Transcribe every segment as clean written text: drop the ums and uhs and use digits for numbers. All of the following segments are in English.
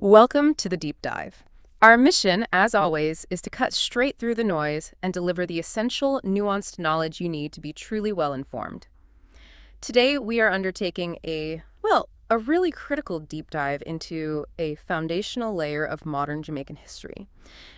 Welcome to the Deep Dive. Our mission, as always, is to cut straight through the noise and deliver the essential, nuanced knowledge you need to be truly well informed. Today, we are undertaking a really critical deep dive into a foundational layer of modern Jamaican history.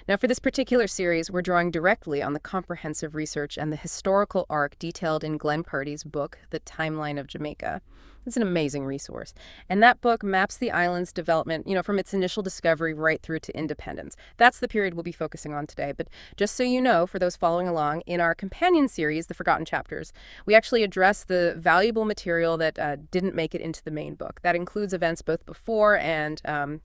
Now, for this particular series, we're drawing directly on the comprehensive research and the historical arc detailed in Glenn Purdy's book, The Timeline of Jamaica. It's an amazing resource. And that book maps the island's development, from its initial discovery right through to independence. That's the period we'll be focusing on today. But just so you know, for those following along, in our companion series, The Forgotten Chapters, we actually address the valuable material that didn't make it into the main book. That includes events both before and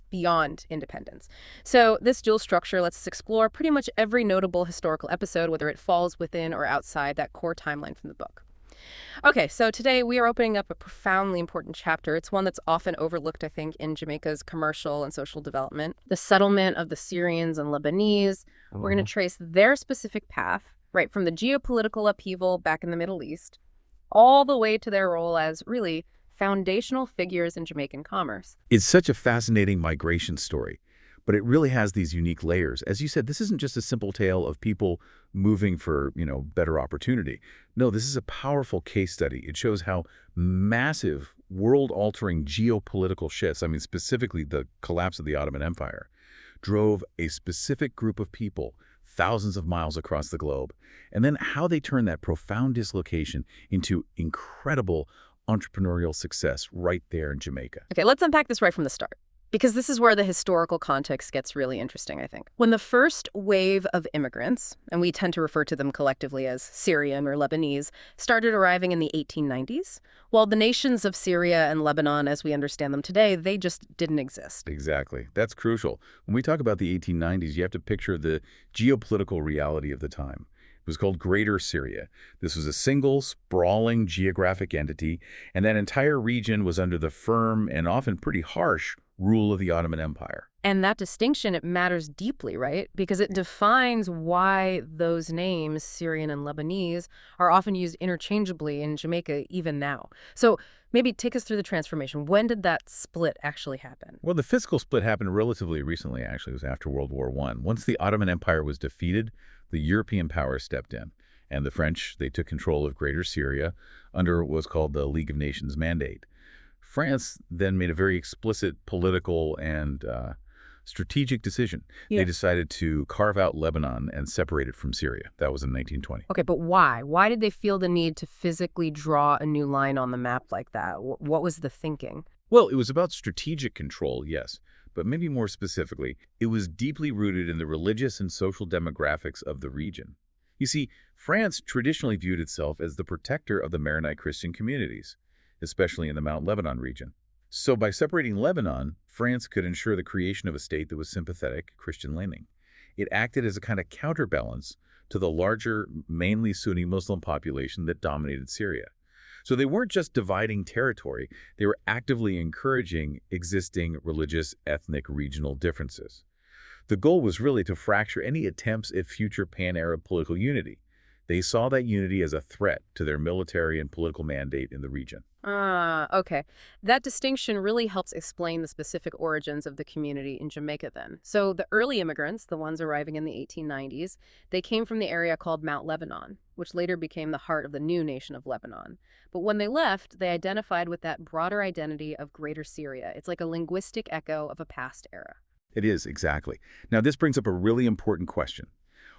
beyond independence. So this dual structure lets us explore pretty much every notable historical episode, whether it falls within or outside that core timeline from the book. Okay, so today we are opening up a profoundly important chapter. It's one that's often overlooked, I think, in Jamaica's commercial and social development. The settlement of the Syrians and Lebanese. We're going to trace their specific path, right from the geopolitical upheaval back in the Middle East, all the way to their role as really foundational figures in Jamaican commerce. It's such a fascinating migration story, but it really has these unique layers. As you said, this isn't just a simple tale of people moving for, better opportunity. No, this is a powerful case study. It shows how massive, world-altering geopolitical shifts, specifically the collapse of the Ottoman Empire, drove a specific group of people thousands of miles across the globe, and then how they turned that profound dislocation into incredible entrepreneurial success right there in Jamaica. Okay, let's unpack this right from the start, because this is where the historical context gets really interesting, I think. When the first wave of immigrants, and we tend to refer to them collectively as Syrian or Lebanese, started arriving in the 1890s, while the nations of Syria and Lebanon, as we understand them today, they just didn't exist. Exactly. That's crucial. When we talk about the 1890s, you have to picture the geopolitical reality of the time. It was called Greater Syria. This was a single, sprawling geographic entity, and that entire region was under the firm and often pretty harsh rule of the Ottoman Empire. And that distinction, it matters deeply, right? Because it defines why those names, Syrian and Lebanese, are often used interchangeably in Jamaica even now. So maybe take us through the transformation. When did that split actually happen? Well, the fiscal split happened relatively recently, actually. It was after World War I. Once the Ottoman Empire was defeated, the European powers stepped in. And the French, they took control of Greater Syria under what was called the League of Nations mandate. France then made a very explicit political and strategic decision. Yeah. They decided to carve out Lebanon and separate it from Syria. That was in 1920. Okay, but why? Why did they feel the need to physically draw a new line on the map like that? What was the thinking? Well, it was about strategic control, yes, but maybe more specifically, it was deeply rooted in the religious and social demographics of the region. You see, France traditionally viewed itself as the protector of the Maronite Christian communities, especially in the Mount Lebanon region. So by separating Lebanon, France could ensure the creation of a state that was sympathetic, Christian-leaning. It acted as a kind of counterbalance to the larger, mainly Sunni Muslim population that dominated Syria. So they weren't just dividing territory, they were actively encouraging existing religious, ethnic, regional differences. The goal was really to fracture any attempts at future pan-Arab political unity. They saw that unity as a threat to their military and political mandate in the region. Okay. That distinction really helps explain the specific origins of the community in Jamaica then. So the early immigrants, the ones arriving in the 1890s, they came from the area called Mount Lebanon, which later became the heart of the new nation of Lebanon. But when they left, they identified with that broader identity of Greater Syria. It's like a linguistic echo of a past era. It is, exactly. Now, this brings up a really important question.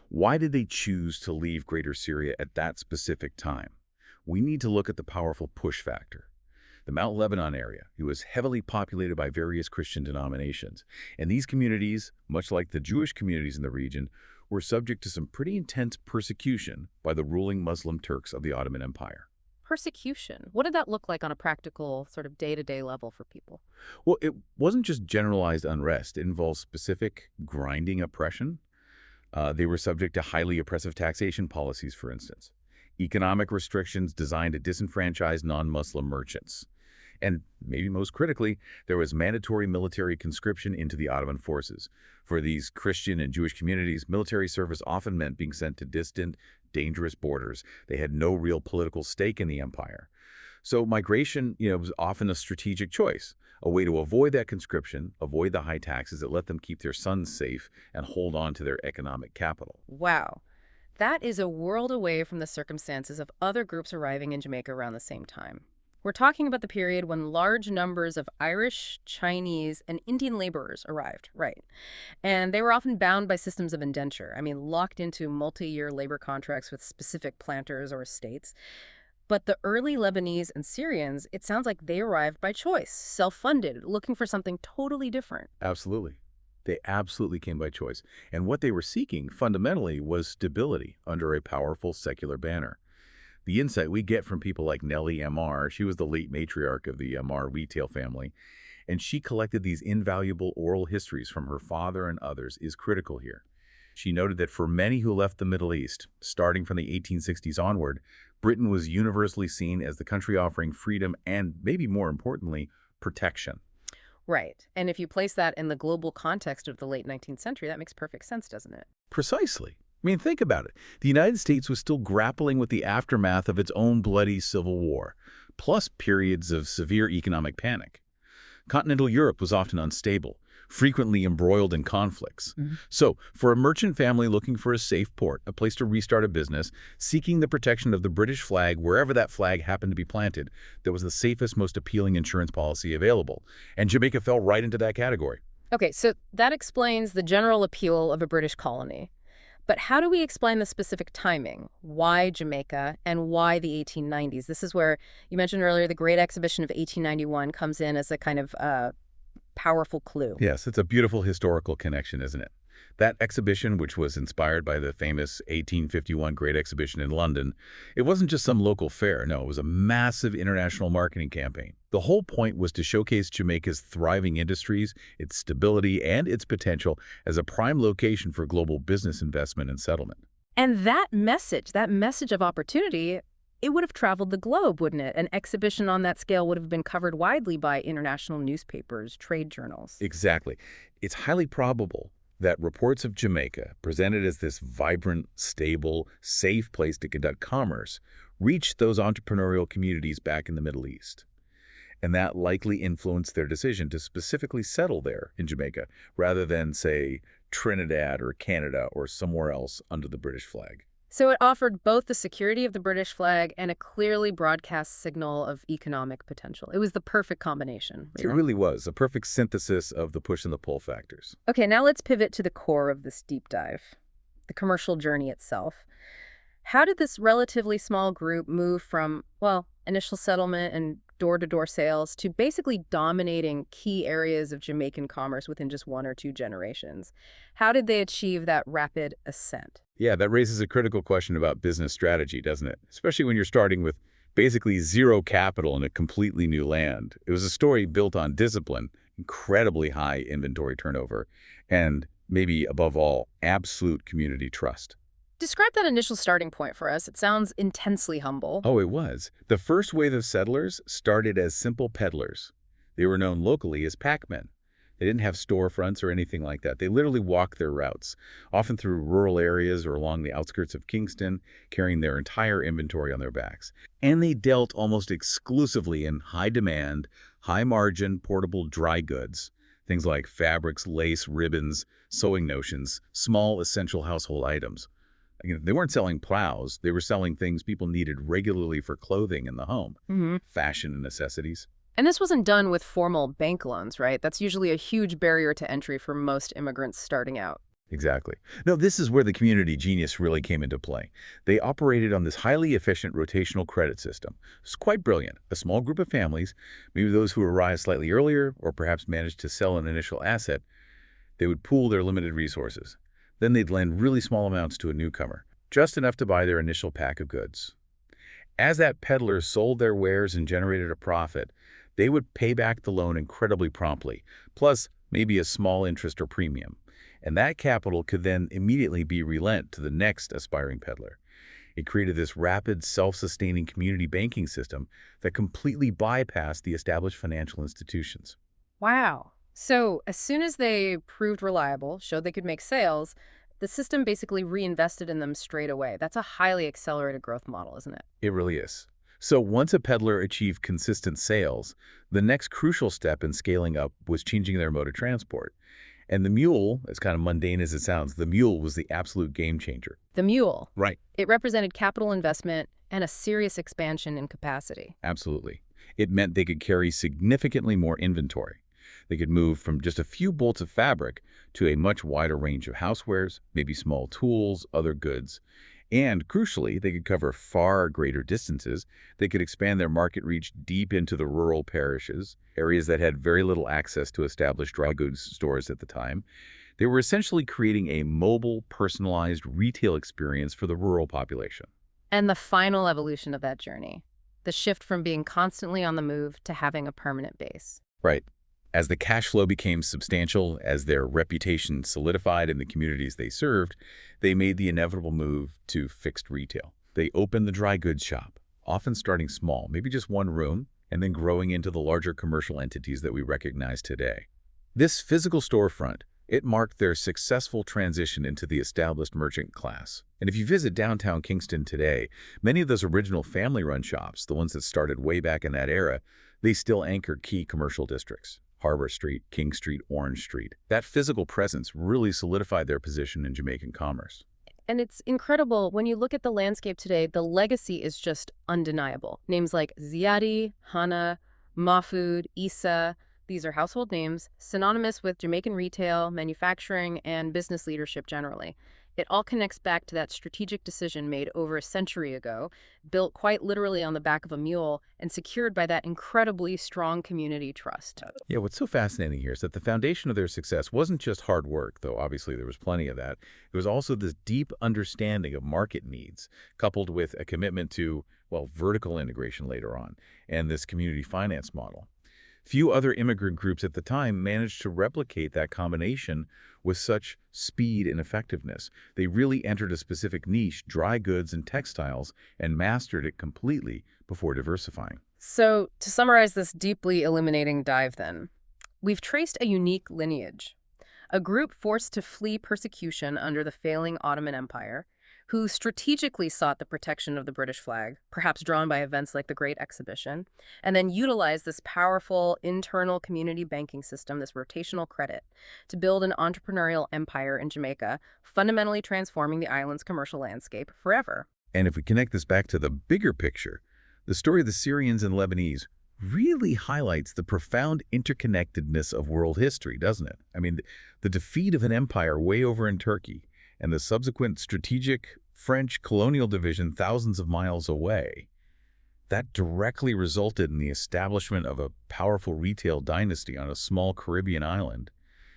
Why did they choose to leave Greater Syria at that specific time? We need to look at the powerful push factor. The Mount Lebanon area, it was heavily populated by various Christian denominations, and these communities, much like the Jewish communities in the region, were subject to some pretty intense persecution by the ruling Muslim Turks of the Ottoman Empire. Persecution. What did that look like on a practical, sort of day-to-day level for people? Well, it wasn't just generalized unrest. It involved specific grinding oppression. They were subject to highly oppressive taxation policies, for instance. Economic restrictions designed to disenfranchise non-Muslim merchants. And maybe most critically, there was mandatory military conscription into the Ottoman forces. For these Christian and Jewish communities, military service often meant being sent to distant, dangerous borders. They had no real political stake in the empire. So migration, was often a strategic choice. a way to avoid that conscription, avoid the high taxes that let them keep their sons safe and hold on to their economic capital. Wow. That is a world away from the circumstances of other groups arriving in Jamaica around the same time. We're talking about the period when large numbers of Irish, Chinese, and Indian laborers arrived, right? And they were often bound by systems of indenture. I mean, locked into multi-year labor contracts with specific planters or estates. But the early Lebanese and Syrians, it sounds like they arrived by choice, self-funded, looking for something totally different. Absolutely. They absolutely came by choice. And what they were seeking, fundamentally, was stability under a powerful secular banner. The insight we get from people like Nellie M.R., she was the late matriarch of the M.R. retail family, and she collected these invaluable oral histories from her father and others, is critical here. She noted that for many who left the Middle East, starting from the 1860s onward, Britain was universally seen as the country offering freedom and, maybe more importantly, protection. Right. And if you place that in the global context of the late 19th century, that makes perfect sense, doesn't it? Precisely. I mean, think about it. The United States was still grappling with the aftermath of its own bloody Civil War, plus periods of severe economic panic. Continental Europe was often unstable, frequently embroiled in conflicts. So, for a merchant family looking for a safe port, a place to restart a business, seeking the protection of the British flag wherever that flag happened to be planted, that was the safest, most appealing insurance policy available. And Jamaica fell right into that category. Okay, so that explains the general appeal of a British colony. But how do we explain the specific timing? Why Jamaica and why the 1890s? This is where you mentioned earlier the Great Exhibition of 1891 comes in as a kind of powerful clue. Yes, it's a beautiful historical connection, isn't it? That exhibition, which was inspired by the famous 1851 Great Exhibition in London, it wasn't just some local fair. No, it was a massive international marketing campaign. The whole point was to showcase Jamaica's thriving industries, its stability, and its potential as a prime location for global business investment and settlement. And that message of opportunity, it would have traveled the globe, wouldn't it? An exhibition on that scale would have been covered widely by international newspapers, trade journals. Exactly. It's highly probable that reports of Jamaica, presented as this vibrant, stable, safe place to conduct commerce, reached those entrepreneurial communities back in the Middle East. And that likely influenced their decision to specifically settle there in Jamaica, rather than, say, Trinidad or Canada or somewhere else under the British flag. So it offered both the security of the British flag and a clearly broadcast signal of economic potential. It was the perfect combination. It really was a perfect synthesis of the push and the pull factors. Okay, now let's pivot to the core of this deep dive, the commercial journey itself. How did this relatively small group move from, well, initial settlement and door-to-door sales to basically dominating key areas of Jamaican commerce within just 1 or 2 generations? How did they achieve that rapid ascent? Yeah, that raises a critical question about business strategy, doesn't it? Especially when you're starting with basically zero capital in a completely new land. It was a story built on discipline, incredibly high inventory turnover, and maybe above all, absolute community trust. Describe that initial starting point for us. It sounds intensely humble. Oh, it was. The first wave of settlers started as simple peddlers. They were known locally as packmen. They didn't have storefronts or anything like that. They literally walked their routes, often through rural areas or along the outskirts of Kingston, carrying their entire inventory on their backs. And they dealt almost exclusively in high-demand, high-margin, portable dry goods, things like fabrics, lace, ribbons, sewing notions, small essential household items. They weren't selling plows. They were selling things people needed regularly for clothing in the home, fashion and necessities. And this wasn't done with formal bank loans, right? That's usually a huge barrier to entry for most immigrants starting out. Exactly. No, this is where the community genius really came into play. They operated on this highly efficient rotational credit system. It's quite brilliant. A small group of families, maybe those who arrived slightly earlier or perhaps managed to sell an initial asset, they would pool their limited resources. Then they'd lend really small amounts to a newcomer, just enough to buy their initial pack of goods. As that peddler sold their wares and generated a profit, they would pay back the loan incredibly promptly, plus maybe a small interest or premium. And that capital could then immediately be relent to the next aspiring peddler. It created this rapid, self-sustaining community banking system that completely bypassed the established financial institutions. Wow. So as soon as they proved reliable, showed they could make sales, the system basically reinvested in them straight away. That's a highly accelerated growth model, isn't it? It really is. So once a peddler achieved consistent sales, the next crucial step in scaling up was changing their mode of transport. And the mule, as kind of mundane as it sounds, the mule was the absolute game changer. The mule. Right. It represented capital investment and a serious expansion in capacity. Absolutely. It meant they could carry significantly more inventory. They could move from just a few bolts of fabric to a much wider range of housewares, maybe small tools, other goods. And crucially, they could cover far greater distances. They could expand their market reach deep into the rural parishes, areas that had very little access to established dry goods stores at the time. They were essentially creating a mobile, personalized retail experience for the rural population. And the final evolution of that journey, the shift from being constantly on the move to having a permanent base. Right. As the cash flow became substantial, as their reputation solidified in the communities they served, they made the inevitable move to fixed retail. They opened the dry goods shop, often starting small, maybe just one room, and then growing into the larger commercial entities that we recognize today. This physical storefront, it marked their successful transition into the established merchant class. And if you visit downtown Kingston today, many of those original family-run shops, the ones that started way back in that era, they still anchor key commercial districts. Harbor Street, King Street, Orange Street. That physical presence really solidified their position in Jamaican commerce. And it's incredible. When you look at the landscape today, the legacy is just undeniable. Names like Ziadi, Hana, Mahfood, Isa, these are household names, synonymous with Jamaican retail, manufacturing, and business leadership generally. It all connects back to that strategic decision made over a century ago, built quite literally on the back of a mule, and secured by that incredibly strong community trust. Yeah, what's so fascinating here is that the foundation of their success wasn't just hard work, though obviously there was plenty of that. It was also this deep understanding of market needs, coupled with a commitment to, well, vertical integration later on, and this community finance model. Few other immigrant groups at the time managed to replicate that combination with such speed and effectiveness. They really entered a specific niche, dry goods and textiles, and mastered it completely before diversifying. So, to summarize this deeply illuminating dive then, we've traced a unique lineage. A group forced to flee persecution under the failing Ottoman Empire, who strategically sought the protection of the British flag, perhaps drawn by events like the Great Exhibition, and then utilized this powerful internal community banking system, this rotational credit, to build an entrepreneurial empire in Jamaica, fundamentally transforming the island's commercial landscape forever. And if we connect this back to the bigger picture, the story of the Syrians and Lebanese really highlights the profound interconnectedness of world history, doesn't it? I mean, the defeat of an empire way over in Turkey and the subsequent strategic French colonial division thousands of miles away, that directly resulted in the establishment of a powerful retail dynasty on a small Caribbean island.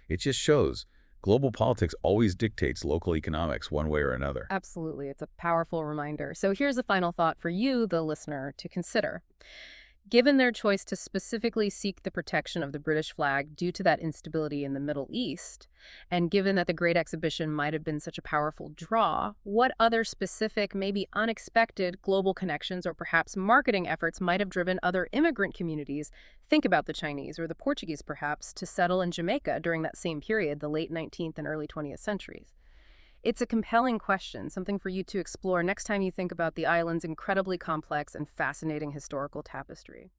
It just shows global politics always dictates local economics one way or another. Absolutely. It's a powerful reminder. So here's a final thought for you, the listener, to consider. Given their choice to specifically seek the protection of the British flag due to that instability in the Middle East, and given that the Great Exhibition might have been such a powerful draw, what other specific, maybe unexpected global connections or perhaps marketing efforts might have driven other immigrant communities, think about the Chinese or the Portuguese perhaps, to settle in Jamaica during that same period, the late 19th and early 20th centuries? It's a compelling question, something for you to explore next time you think about the island's incredibly complex and fascinating historical tapestry.